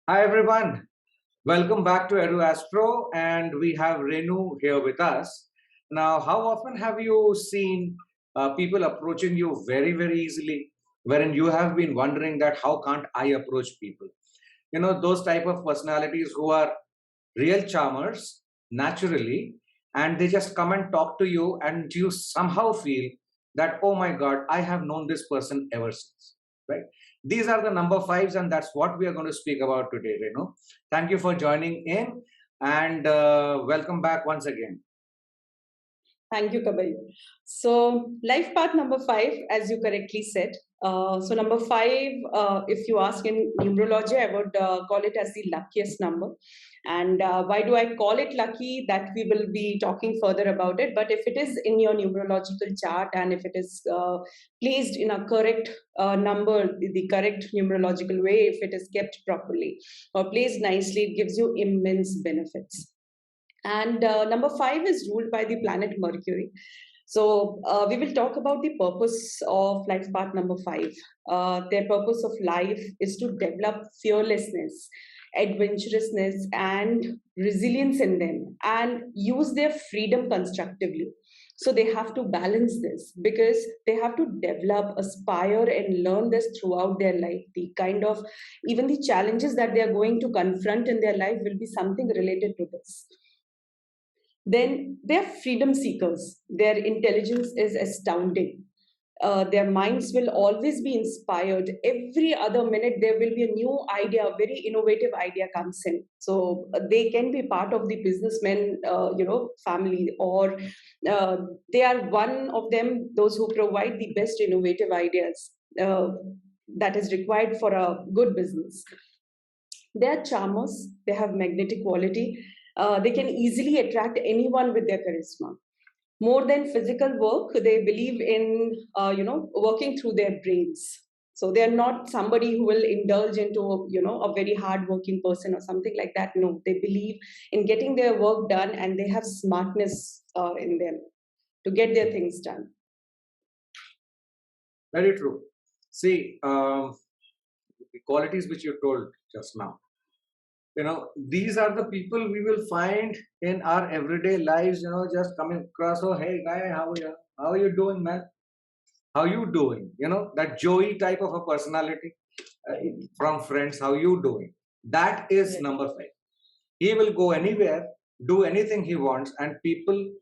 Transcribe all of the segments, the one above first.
Hi everyone, welcome back to Edu-Astro, and we have Renu here with us. Now, how often have you seen people approaching you very easily, wherein you have been wondering that how can't I approach people? You know, those type of personalities who are real charmers naturally, and they just come and talk to you, and you somehow feel that, oh my God, I have known this person ever since, right? These are the number fives, and that's what we are going to speak about today, Renu. Thank you for joining in, and welcome back once again. Thank you, Kabir. So, life path number five, as you correctly said. So, number five, if you ask in numerology, I would call it as the luckiest number. And why do I call it lucky? That we will be talking further about it. But if it is in your numerological chart and if it is placed in a correct number, the correct numerological way, if it is kept properly or placed nicely, it gives you immense benefits. And number five is ruled by the planet Mercury. So we will talk about the purpose of life path number five. Their purpose of life is to develop fearlessness, adventurousness, and resilience in them, and use their freedom constructively. So they have to balance this because they have to develop, aspire, and learn this throughout their life. The kind of even the challenges that they are going to confront in their life will be something related to this. Then they're freedom seekers. Their intelligence is astounding. Their minds will always be inspired. Every other minute, there will be a new idea, a very innovative idea comes in. So they can be part of the businessmen, family, or uh, they are one of them, those who provide the best innovative ideas that is required for a good business. They are charmers. They have magnetic quality. They can easily attract anyone with their charisma. More than physical work, they believe in working through their brains. So they are not somebody who will indulge into a very hardworking person or something like that. No, they believe in getting their work done, and they have smartness in them to get their things done. Very true. See, the qualities which you told just now. You know, these are the people we will find in our everyday lives. You know, just coming across. Oh, hey guy, how are you? How are you doing, man? How you doing? You know, that Joey type of a personality uh, from friends. How you doing? That is Yes. number five. He will go anywhere, do anything he wants, and people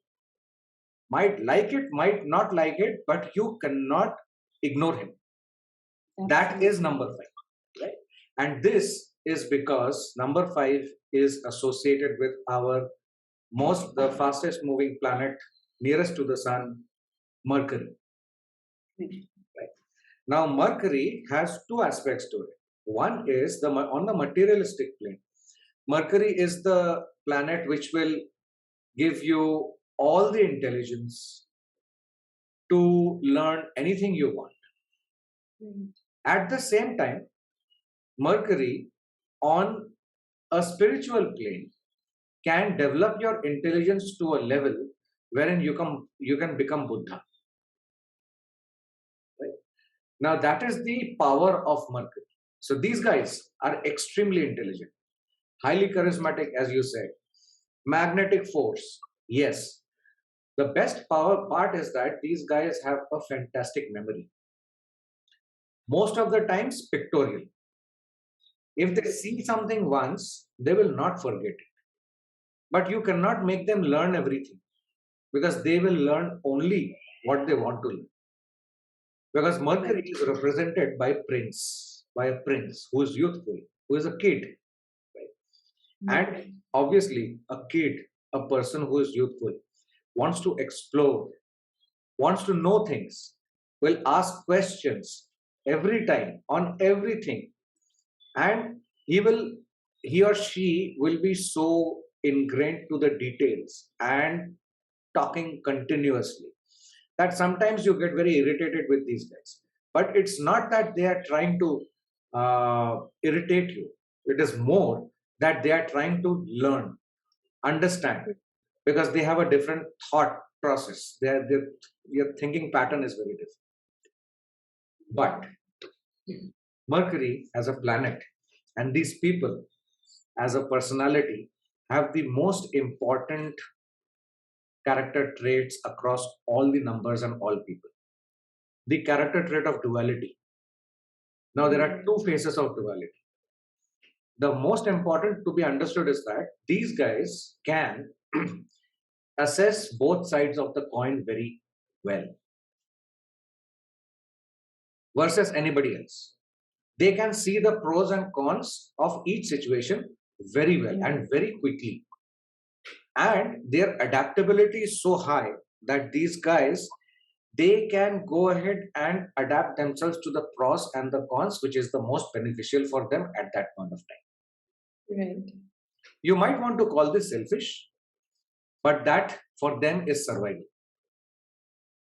might like it, might not like it, but you cannot ignore him. That is Absolutely. number five, right? And this is because number five is associated with our the fastest moving planet nearest to the sun, Mercury. Right? Now, Mercury has two aspects to it. One is on the materialistic plane. Mercury is the planet which will give you all the intelligence to learn anything you want. Mhm. At the same time, Mercury on a spiritual plane can develop your intelligence to a level wherein you can become Buddha. Right? Now that is the power of Mercury. So these guys are extremely intelligent, highly charismatic, as you said, magnetic force. Yes. The best power part is that these guys have a fantastic memory. Most of the times pictorial. If they see something once, they will not forget it. But you cannot make them learn everything because they will learn only what they want to learn. Because Mercury Right. is represented by a prince who is youthful, who is a kid, right? Mhm. And obviously, a kid, a person who is youthful, wants to explore, wants to know things, will ask questions every time on everything, and he or she will be so ingrained to the details and talking continuously that sometimes you get very irritated with these guys. But it's not that they are trying to irritate you. It is more that they are trying to learn, understand, because they have a different thought process. Their thinking pattern is very different. But Mercury as a planet and these people as a personality have the most important character traits across all the numbers and all people. The character trait of duality. Now, there are two faces of duality. The most important to be understood is that these guys can assess both sides of the coin very well versus anybody else. They can see the pros and cons of each situation very well and very quickly. And their adaptability is so high that these guys, they can go ahead and adapt themselves to the pros and the cons, which is the most beneficial for them at that point of time. Right. You might want to call this selfish, but that for them is survival.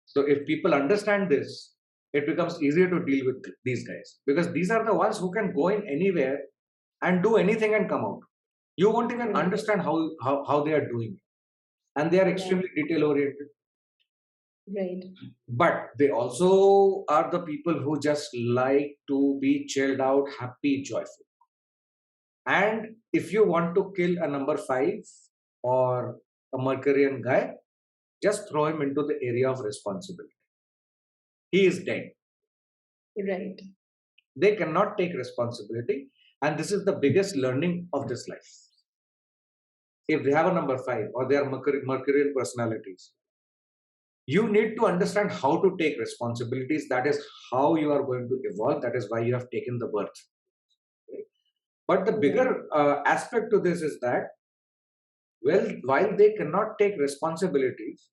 So if people understand this, it becomes easier to deal with these guys, because these are the ones who can go in anywhere and do anything and come out. You won't even understand how they are doing it. And they are extremely detail oriented. Right. But they also are the people who just like to be chilled out, happy, joyful. And if you want to kill a number 5 or a Mercurian guy, just throw him into the area of responsibility. He is dead. Right. They cannot take responsibility. And this is the biggest learning of this life. If they have a number 5 or they are Mercurian personalities, you need to understand how to take responsibilities. That is how you are going to evolve. That is why you have taken the birth. But the bigger aspect to this is that, well, while they cannot take responsibilities,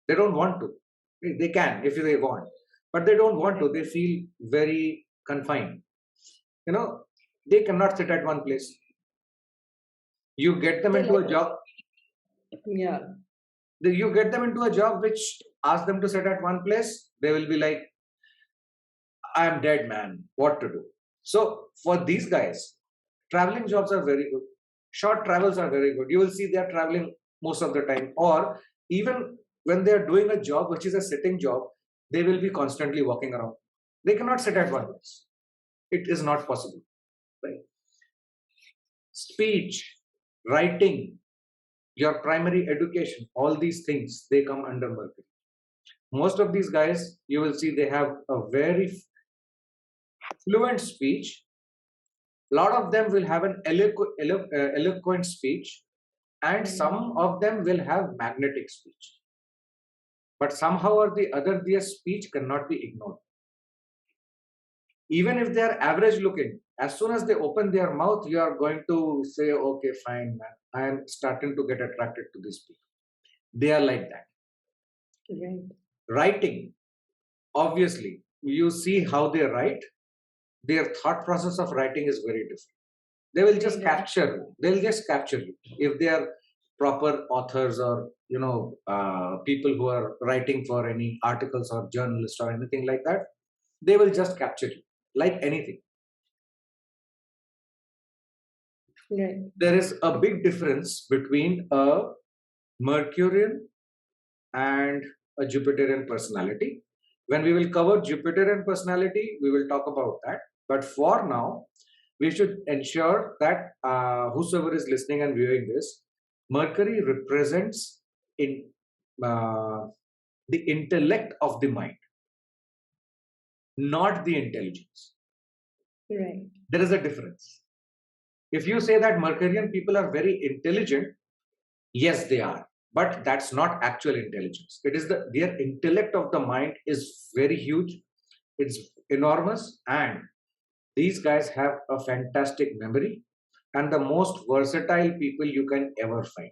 they don't want to. They can if they want, but they don't want to. They feel very confined. They cannot sit at one place. You get them into a job. Yeah. You get them into a job which asks them to sit at one place. They will be like, I am dead, man. What to do? So for these guys, traveling jobs are very good. Short travels are very good. You will see they are traveling most of the time. Or even when they are doing a job which is a sitting job, they will be constantly walking around. They cannot sit at one place. It is not possible. Right? Speech, writing, your primary education, all these things, they come under Mercury. Most of these guys, you will see they have a very fluent speech. A lot of them will have an eloquent speech, and some of them will have magnetic speech. But somehow or the other, their speech cannot be ignored. Even if they are average looking, as soon as they open their mouth, you are going to say, okay, fine, man. I am starting to get attracted to these people. They are like that. Right. Writing, obviously, you see how they write. Their thought process of writing is very different. They will just capture you. They'll just capture you. If they are proper authors or people who are writing for any articles or journalists or anything like that, they will just capture you like anything. Right. There is a big difference between a Mercurian and a Jupiterian personality. When we will cover Jupiterian personality, we will talk about that. But for now, we should ensure that whosoever is listening and viewing this, Mercury represents the intellect of the mind, not the intelligence. Right. There is a difference. If you say that Mercurian people are very intelligent, yes, they are. But that's not actual intelligence. It is their intellect of the mind is very huge. It's enormous, and these guys have a fantastic memory and the most versatile people you can ever find.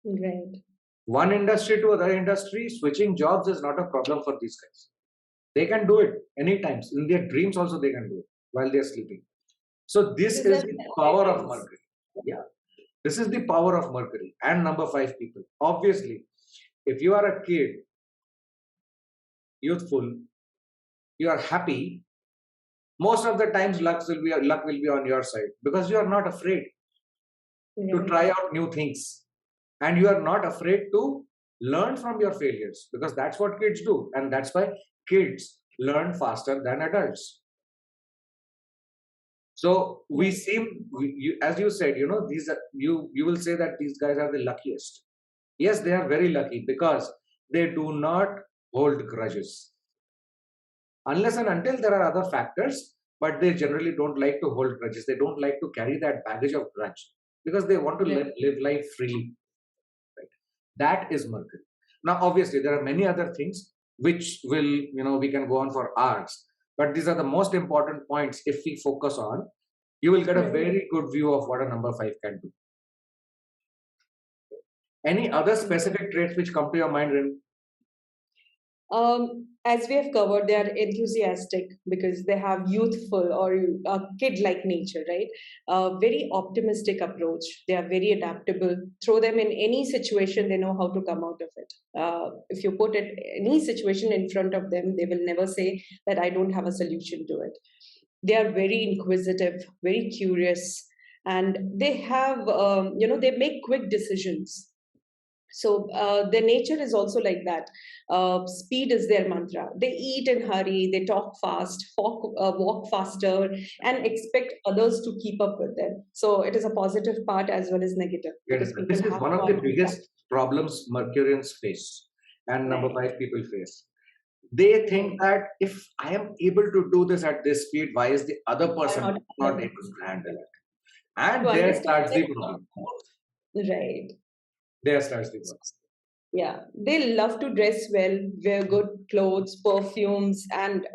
Right. One industry to other industry, switching jobs is not a problem for these guys. They can do it anytime. In their dreams also they can do it while they're sleeping. So this is the power of Mercury. Yeah. This is the power of Mercury and number 5 people. Obviously, if you are a kid, youthful, you are happy, most of the times luck will be on your side because you are not afraid to try out new things, and you are not afraid to learn from your failures, because that's what kids do, and that's why kids learn faster than adults. So we Yeah. seem, as you said, these are, you will say that these guys are the luckiest. Yes, they are very lucky because they do not hold grudges unless and until there are other factors, but they generally don't like to hold grudges. They don't like to carry that baggage of grudge because they want to Right. live life freely. Right? That is Mercury. Now, obviously, there are many other things which will, we can go on for hours, but these are the most important points. If we focus on, you will get a Right. very good view of what a number five can do. Any other specific traits which come to your mind, Rin? As we have covered, they are enthusiastic because they have youthful or kid-like nature, right? Very optimistic approach. They are very adaptable. Throw them in any situation, they know how to come out of it. If you put any situation in front of them, they will never say that I don't have a solution to it. They are very inquisitive, very curious, and they have, they make quick decisions. So their nature is also like that. Speed is their mantra. They eat in hurry, they talk fast, walk faster, and expect others to keep up with them. So it is a positive part as well as negative, because This people is have one to of the understand. biggest problems Mercurians face, and number Right. five people face. They think Right. that if I am able to do this at this speed, why is the other Why person not not other able person? to handle it? To And there understand starts the that, problem. right. There starts the problem. Yeah, they love to dress well, wear good clothes, perfumes, and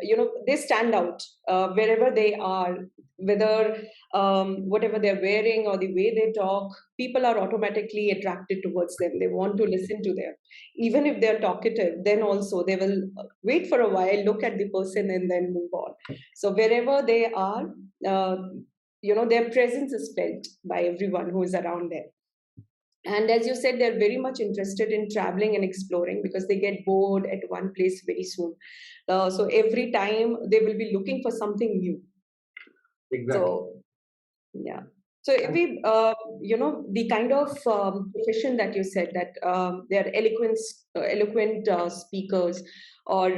they stand out wherever they are. Whether whatever they're wearing or the way they talk, people are automatically attracted towards them. They want to listen to them, even if they're talkative. Then also they will wait for a while, look at the person, and then move on. So wherever they are, uh, their presence is felt by everyone who is around them. And as you said, they're very much interested in traveling and exploring because they get bored at one place very soon. So every time they will be looking for something new. Exactly. So yeah. So if And we, the kind of profession that you said, that they're eloquent speakers, or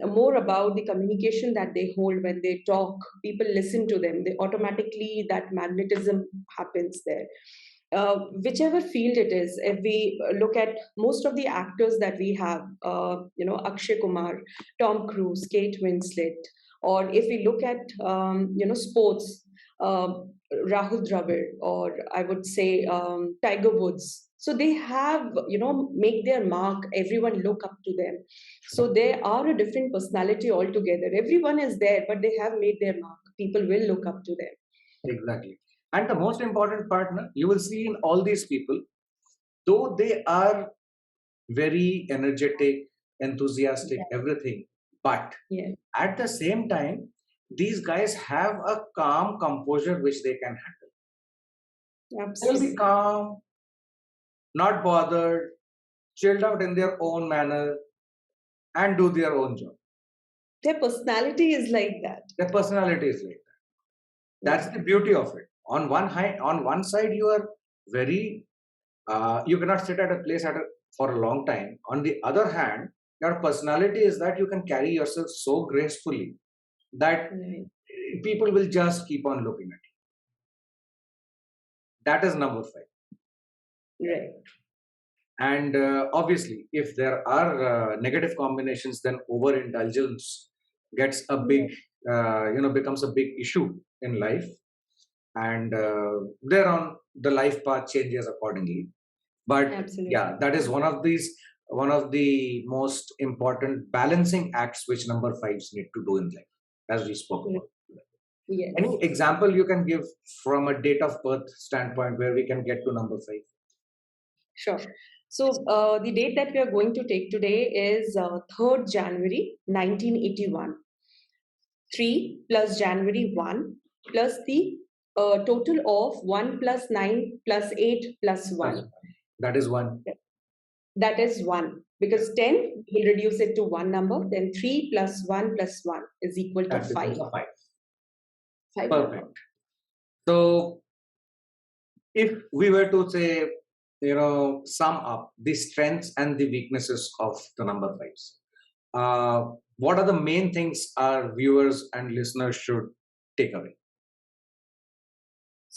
more about the communication that they hold when they talk, people listen to them. They automatically, that magnetism happens there. Whichever field it is, if we look at most of the actors that we have, Akshay Kumar, Tom Cruise, Kate Winslet, or if we look at, sports, Rahul Dravid, or I would say Tiger Woods. So they have, make their mark. Everyone look up to them. So they are a different personality altogether. Everyone is there, but they have made their mark. People will look up to them. exactly. And the most important partner you will see in all these people, though they are very energetic, enthusiastic, everything, but Yeah, at the same time, these guys have a calm composure which they can handle. They'll be absolutely. calm, not bothered, chilled out in their own manner, and do their own job. Their personality is like that. Their personality is like that. That's Yeah, the beauty of it. On one side, you are very, you cannot sit at a place for a long time. On the other hand, your personality is that you can carry yourself so gracefully that right, people will just keep on looking at you. That is number five. right. And obviously, if there are negative combinations, then overindulgence gets a big, Yeah, becomes a big issue in life. And thereon, the life path changes accordingly. But absolutely. yeah, that is one of the most important balancing acts which number fives need to do in life, as we spoke Right. about. Any Yes. example you can give from a date of birth standpoint where we can get to number five? Sure. So the date that we are going to take today is 3rd January 1981. 3 plus January 1 plus the total of 1 plus 9 plus 8 plus Plus 1. one. That is one. That is 1. Yeah, Because 10, we'll reduce it to one number. Then 3 plus 1 is equal to that 5. becomes a five. 5 number. Perfect. So if we were to say, sum up the strengths and the weaknesses of the number fives, uh, what are the main things our viewers and listeners should take away?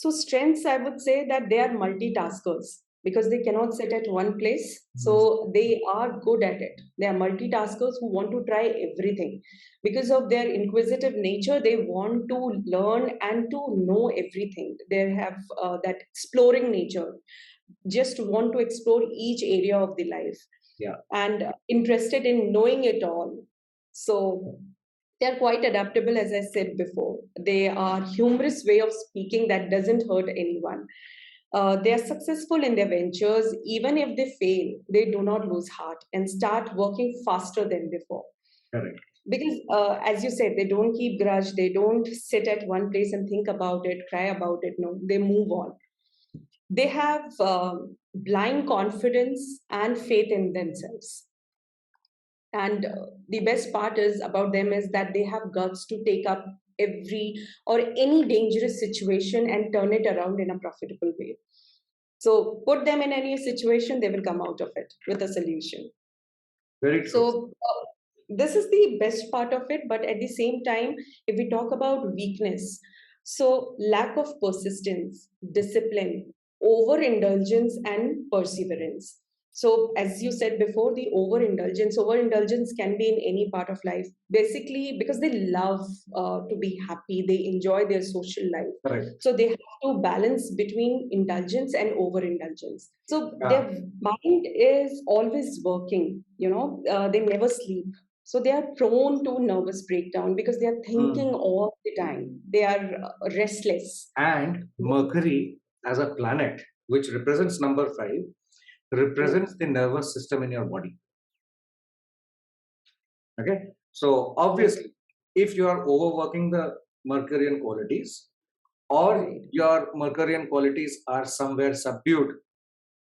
So strengths, I would say that they are multitaskers because they cannot sit at one place. So they are good at it. They are multitaskers who want to try everything. Because of their inquisitive nature, they want to learn and to know everything. They have that exploring nature, just want to explore each area of the life. Yeah. And interested in knowing it all. So they're quite adaptable, as I said before. They are humorous way of speaking that doesn't hurt anyone. They are successful in their ventures. Even if they fail, they do not lose heart and start working faster than before. Correct. Because, as you said, they don't keep grudge. They don't sit at one place and think about it, cry about it. No, they move on. They have blind confidence and faith in themselves. And the best part is about them is that they have guts to take up every or any dangerous situation and turn it around in a profitable way. So put them in any situation, they will come out of it with a solution. Very true. So this is the best part of it. But at the same time, if we talk about weakness, so lack of persistence, discipline, overindulgence, and perseverance. So, as you said before, the overindulgence can be in any part of life. Basically, because they love to be happy, they enjoy their social life. Correct. So they have to balance between indulgence and overindulgence. So their mind is always working. They never sleep. So they are prone to nervous breakdown because they are thinking all the time. They are restless. And Mercury as a planet, which represents number 5, represents the nervous system in your body. Okay. So obviously, if you are overworking the Mercurian qualities, or your Mercurian qualities are somewhere subdued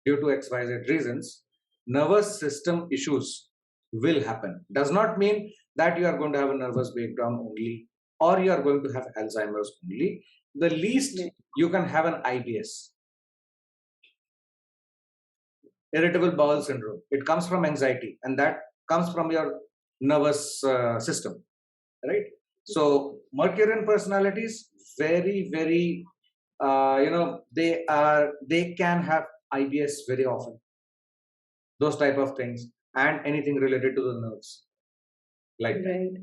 due to XYZ reasons, nervous system issues will happen. Does not mean that you are going to have a nervous breakdown only, or you are going to have Alzheimer's only. The least you can have an IBS, irritable bowel syndrome. It comes from anxiety, and that comes from your nervous system, right? So Mercurian personalities, very, very, they can have IBS very often. Those type of things, and anything related to the nerves, like that.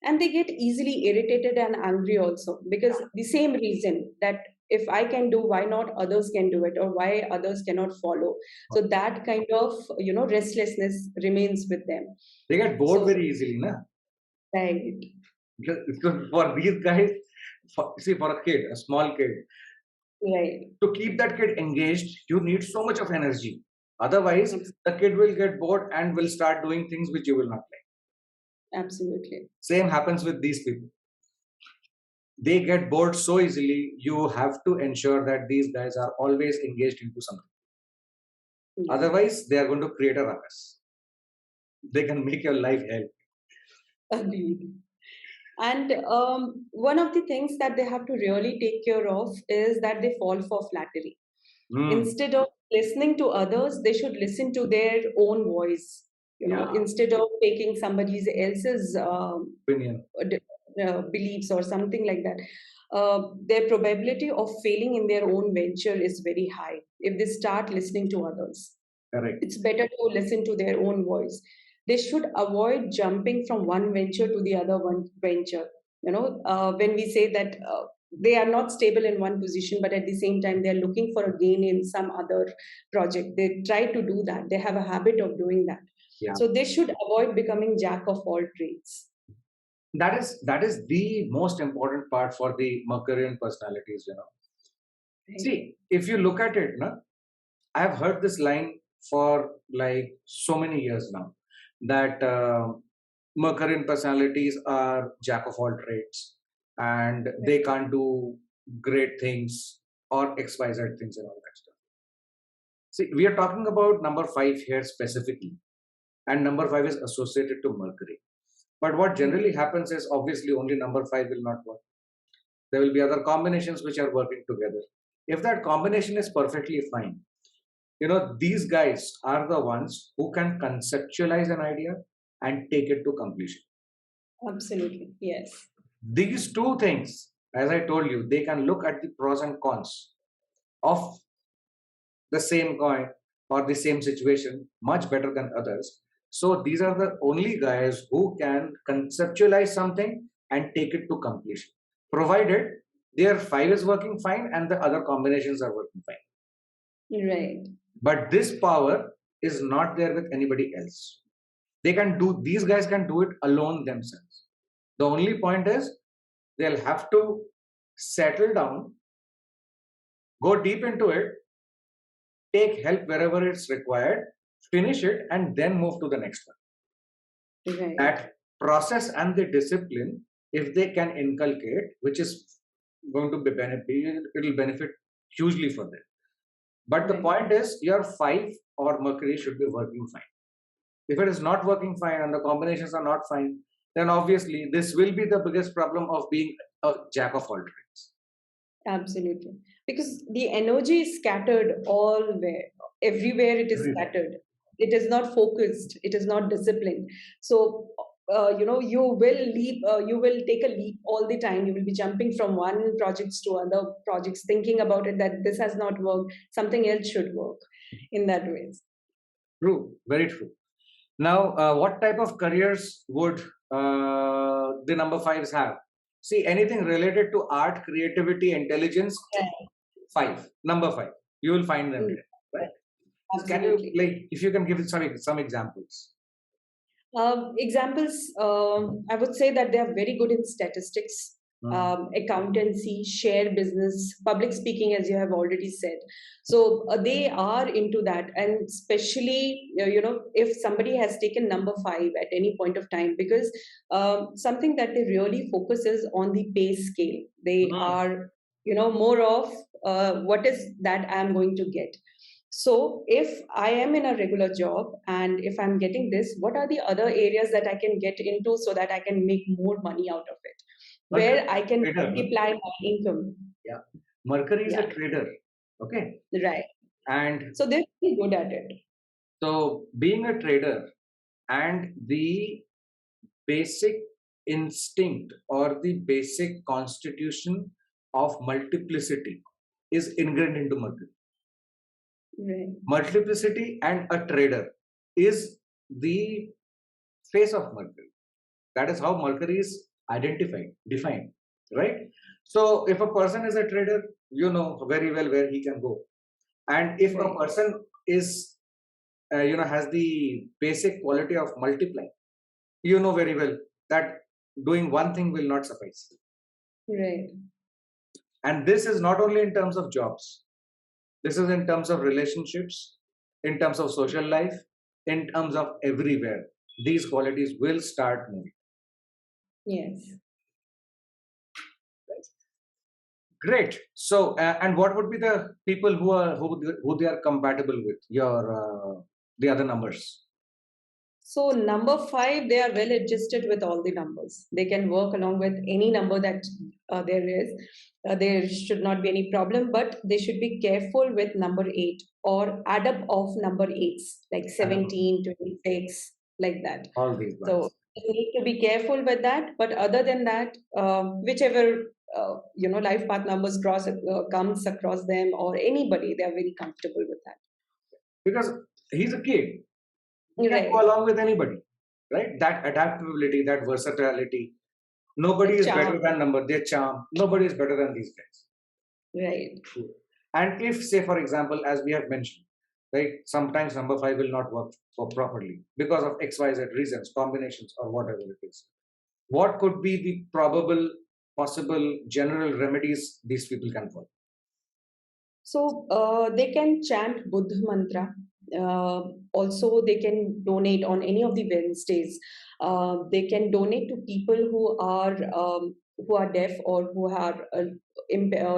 And they get easily irritated and angry also because the same reason that if I can do, why not others can do it, or why others cannot follow. So that kind of restlessness remains with them. They get bored very easily, na? Right. For these guys, for a kid, a small kid, right, to keep that kid engaged, you need so much of energy. Otherwise, the kid will get bored and will start doing things which you will not like. Absolutely. Same happens with these people. They get bored so easily. You have to ensure that these guys are always engaged into something. Otherwise, they are going to create a ruckus. They can make your life hell. Agreed. And one of the things that they have to really take care of is that they fall for flattery. Instead of listening to others, they should listen to their own voice. Instead of taking somebody else's opinion, beliefs or something like that. Their probability of failing in their own venture is very high if they start listening to others. Correct. It's better to listen to their own voice. They should avoid jumping from one venture to the other one venture. When we say that they are not stable in one position, but at the same time they are looking for a gain in some other project, they try to do that. They have a habit of doing that. So they should avoid becoming jack of all trades. That is the most important part for the Mercurian personalities. See, if you look at it, I have heard this line for like so many years now, that Mercurian personalities are jack of all trades and they can't do great things or XYZ things and all that stuff. See, we are talking about number 5 here specifically, and number 5 is associated to Mercury. But what generally happens is, obviously only number 5 will not work. There will be other combinations which are working together. If that combination is perfectly fine, these guys are the ones who can conceptualize an idea and take it to completion. Absolutely, yes. These two things As I told you, they can look at the pros and cons of the same coin or the same situation much better than others. So these are the only guys who can conceptualize something and take it to completion, provided their five is working fine and the other combinations are working fine. Right. But this power is not there with anybody else. They can do, these guys can do it alone themselves. The only point is they'll have to settle down, go deep into it, take help wherever it's required, finish it, and then move to the next one. Right. That process and the discipline, if they can inculcate, which is going to be benefit, it'll benefit hugely for them. But the Right. point is, your five or Mercury should be working fine. If it is not working fine and the combinations are not fine, then obviously this will be the biggest problem of being a jack of all trades. Absolutely. Because the energy is scattered everywhere it is Everywhere. scattered. It is not focused, it is not disciplined. So, you will take a leap all the time. You will be jumping from one projects to other projects, thinking about it that this has not worked, something else should work in that way. True, very true. Now, what type of careers would the number fives have? See, anything related to art, creativity, intelligence, five, number five, you will find them Mm, there, right? Can you, absolutely. like, if you can give it some examples? Examples, I would say that they are very good in statistics, Mm. accountancy, share business, public speaking, as you have already said. So they are into that. And especially, if somebody has taken number five at any point of time, because something that they really focus is on the pay scale. They Mm. are, more of what is that I'm going to get. So, if I am in a regular job and if I'm getting this, what are the other areas that I can get into so that I can make more money out of it? Mercury Where I is can a trader, no? multiply my income. Yeah. Mercury is a Yeah, trader. Okay. right. And So, they're really good at it. so being a trader and the basic instinct or the basic constitution of multiplicity is ingrained into Mercury. Right. Multiplicity and a trader is the face of Mercury. That is how Mercury is identified, defined, right? So if a person is a trader, you know very well where he can go. And if a Right. person is, has the basic quality of multiplying, you know very well that doing one thing will not suffice. Right. And this is not only in terms of jobs, this is in terms of relationships, in terms of social life, in terms of everywhere. These qualities will start moving. Yes. Great. So, and what would be the people who they are compatible with? The other numbers. So, number five, they are well adjusted with all the numbers. They can work along with any number that there is. There should not be any problem, but they should be careful with number eight or add up of number eights, like And 17, 26, like that. all these So, ones. they need to be careful with that. But other than that, whichever life path numbers comes across them or anybody, they are very comfortable with that. Because he's a kid, he can go Right. along with anybody, right? That adaptability, that versatility. Nobody The is charm. better than number. Their charm. Nobody is better than these guys. Right. True. And if, say, for example, as we have mentioned, right, sometimes number five will not work for properly because of X, Y, Z reasons, combinations, or whatever it is. What could be the probable, possible general remedies these people can follow? So they can chant Buddha mantra. Also, they can donate on any of the Wednesdays. They can donate to people who are deaf or who are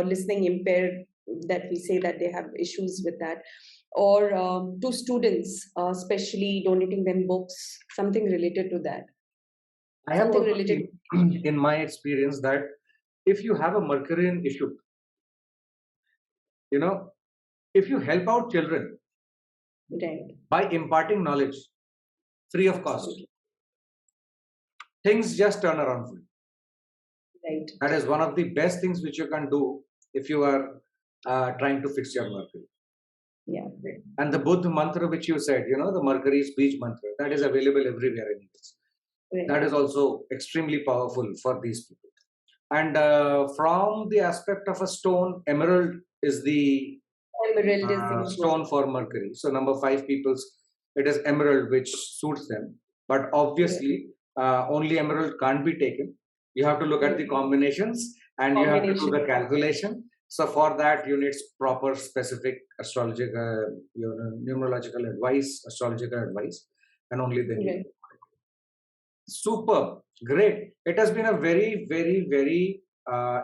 listening impaired. That we say that they have issues with that, or to students, especially donating them books, something related to that, I have something also related. seen in my experience that if you have a Mercurian issue, you know, if you help out children Right. by imparting knowledge free of cost, Absolutely. things just turn around for you. Right. That is one of the best things which you can do if you are trying to fix your Mercury. Yeah. And the Buddha mantra which you said, the Mercury's beach mantra, that is available everywhere in English. That Right. is also extremely powerful for these people. And from the aspect of a stone, emerald is the Emerald is the one. stone for Mercury. So number 5 people's, it is emerald which suits them. But Right. obviously, only emerald can't be taken. You have to look at the Right. combinations and you have to do Combination. the calculation. So for that, you need proper, specific astrological, numerological advice, astrological advice, and only then you. Right. Superb, great. It has been a very, very, very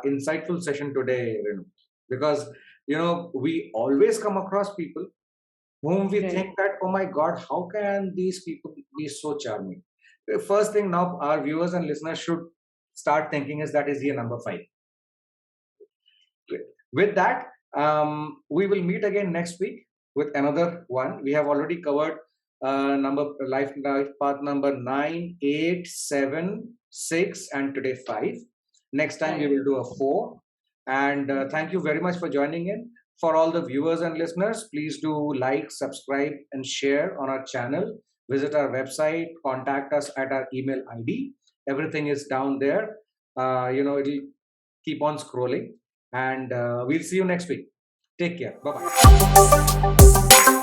insightful session today, Renu, because we always come across people whom we Right. think that, oh my God, how can these people be so charming? The first thing now our viewers and listeners should start thinking is that is year number 5. With that, we will meet again next week with another one. We have already covered life path number 9, 8, 7, 6, and today 5. Next time we will do a 4. And thank you very much for joining in. For all the viewers and listeners, please do like, subscribe, and share on our channel. Visit our website, contact us at our email ID. Everything is down there. It'll keep on scrolling. And we'll see you next week. Take care. Bye bye.